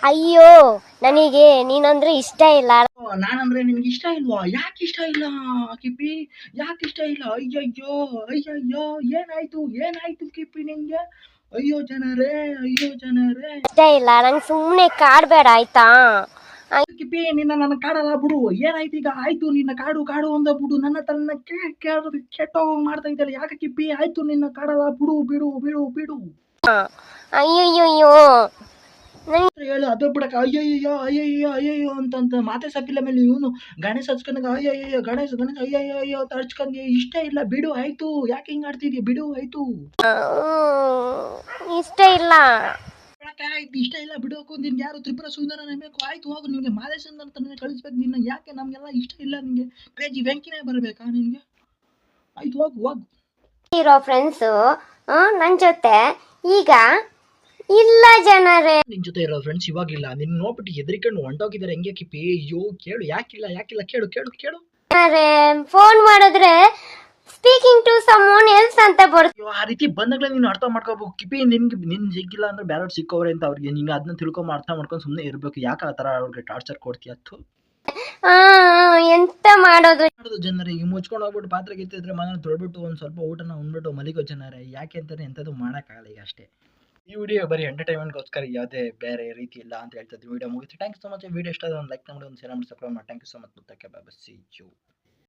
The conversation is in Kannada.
ಅಯ್ಯೋ ನನಗೆ ನೀನಂದ್ರೆ ಇಷ್ಟ ಇಲ್ಲ. ನಾನಂದ್ರೆ ನಿನ್ಗೆ ಇಷ್ಟ ಇಲ್ವಾ? ಯಾಕೆ ಇಷ್ಟ ಇಲ್ಲ ಕಿಪ್ಪಿ? ಯಾಕೆ ಇಷ್ಟ ಇಲ್ಲ? ಅಯ್ಯಯ್ಯೋ ಅಯ್ಯಯ್ಯೋ, ಏನಾಯ್ತು ಏನಾಯ್ತು ಕಿಪ್ಪಿ ನಿನ್ಗೆ? ಅಯ್ಯೋ ಜನರೇ, ಅಯ್ಯೋ ಜನರೇ, ಇಷ್ಟ ಇಲ್ಲ ನಂಗೆ, ಸುಮ್ಮನೆ ಕಾಡ್ಬೇಡ ಆಯ್ತಾ? ಕಿಪ್ಪಿ ನಿನ್ನ ನನ್ನ ಕಾಡಲ್ಲ ಬಿಡು. ಏನಾಯ್ತು ಈಗ? ಆಯ್ತು ನಿನ್ನ ಕಾಡು ಕಾಡು ಅಂದ ಬಿಡು. ನನ್ನ ತನ್ನ ಕೆಟ್ಟೋಗ್ ಮಾಡ್ತಾ ಇದ್ದಲ್ಲ ಯಾಕೆ ಕಿಪ್ಪಿ? ಆಯ್ತು ನಿನ್ನ ಕಾಡಲ್ಲ ಬಿಡು ಬಿಡು ಬಿಡು ಬಿಡು. ಅಯ್ಯಯ್ಯೋ ಹೇಳು ಅದು ಬಿಡಕ. ಅಯ್ಯಯ್ಯೋ ಅಯ್ಯಯ್ಯೋ ಅಯ್ಯಯ್ಯೋ ಅಂತ ಮಾತೆ ಸಪ್ಪಿಲ್ಲ. ಮೇಲೆ ಇವನು ಗಣೇಶ ಹಚ್ಕೊಂಡಾಗ ಅಯ್ಯಯ್ಯೋ ಗಣೇಶ ಗಣೇಶ ಅಯ್ಯಯ್ಯೋ ಅಂತ ಹಚ್ಕೊಂಡಿ. ಇಷ್ಟ ಇಲ್ಲ ಬಿಡು ಆಯ್ತು. ಯಾಕೆ ಹಿಂಗ್ ಆಡ್ತಿದ್ಯಾ? ಬಿಡು ಆಯ್ತು. ಇಷ್ಟ ಇಲ್ಲ. ಆಯ್ತು ಇಷ್ಟ ಇಲ್ಲ ಬಿಡೋಕು. ನಿನ್ಗೆ ಯಾರು ತ್ರಿಪುರ ಸುಂದರನೇ ಬೇಕು? ಆಯ್ತು ಹೋಗು. ನಿನ್ಗೆ ಮಾದೇಶನ್ ಅಂತ ಕಳಿಸ್ಬೇಕು. ನಿನ್ನ ಯಾಕೆ ನಮ್ಗೆಲ್ಲ ಇಷ್ಟ ಇಲ್ಲ ನಿನ್ಗೆ? ಕ್ರೇಜಿ ವೆಂಕಿನೇ ಬರ್ಬೇಕಾ ನಿನ್ಗೆ? ಆಯ್ತು ಹೋಗು ಹೋಗು. ಇರೋ ಫ್ರೆಂಡ್ಸು ನನ್ನ ಜೊತೆ ಈಗ ಇಲ್ಲ ಜನರೇ. ನಿನ್ ಜೊತೆ ಇರೋ ಫ್ರೆಂಡ್ಸ್ ಇವಾಗಿಲ್ಲ. ನಿನ್ ನೋಡ್ಬಿಟ್ಟು ಎದ್ರಿಕೊಂಡು ಹೊಂಟೋಗಿದ್ದಾರೆ. ಹೆಂಗೆ ಕಿಪ್ಪಿ? ಅಯ್ಯೋ ಕೇಳು. ಯಾಕಿಲ್ಲ ಕೇಳು ಕೇಳು ಕೇಳು. ಫೋನ್ ಮಾಡಿದ್ರೆ ಸ್ಪೀಕಿಂಗ್ ಟು ಸಮ್ವನ್ ಎಲ್ಸ್ ಅಂತ ಬರುತ್ತೆ. ಆ ರೀತಿ ಬಂದಾಗಲೇ ನೀನು ಅರ್ಥ ಮಾಡ್ಕೋಬೇಕು ಕಿಪಿ. ನಿನ್ ಸಿಕ್ಕಿಲ್ಲ ಅಂದ್ರೆ ಬೇರೆಯವ್ರು ಸಿಕ್ಕವ್ರೆ ಅಂತ ಅವ್ರಿಗೆ. ನೀನು ಅದನ್ನ ತಿಳ್ಕೊಂಡ್ ಅರ್ಥ ಮಾಡ್ಕೊಂಡು ಸುಮ್ಮನೆ ಇರಬೇಕು. ಯಾಕೆ ಆ ಥರ ಅವ್ರಿಗೆ ಟಾರ್ಚರ್ ಕೊಡ್ತೀಯ? ಎಂತ ಮಾಡೋದು ಜನರೇ? ಈಗ ಮುಚ್ಕೊಂಡು ಹೋಗ್ಬಿಟ್ಟು ಪಾತ್ರೆ ಗಿತ್ತಿದ್ರೆ ಮನೇಲಿ ತೊಳ್ಬಿಟ್ಟು ಒಂದು ಸ್ವಲ್ಪ ಊಟನ ಉಂಡ್ಬಿಟ್ಟು ಮಲಿಗೋ ಜನರೇ. ಯಾಕೆ ಅಂತಾನೆ ಎಂಥದ್ದು ಮಾಡೋಕ್ಕಾಗಲ್ಲ ಈಗ ಅಷ್ಟೇ. ಈ ವಿಡಿಯೋ ಬರೀ ಎಂಟರ್ಟೈನ್ಮೆಂಟ್ಗೋಸ್ಕರ, ಯಾವುದೇ ಬೇರೆ ರೀತಿ ಇಲ್ಲ ಅಂತ ಹೇಳ್ತಾ ವಿಡಿಯೋ ಮುಗಿತು. Thanks so much. ವಿಡಿಯೋ ಇಷ್ಟ ಆದ್ರೆ ಒಂದು ಲೈಕ್ ಮಾಡಿ, ಒಂದು ಶೇರ್ ಮಾಡಿ, ಸಬ್ಸ್ಕ್ರೈಬ್ ಮಾಡಿ. Thank you so much. Bye. See you.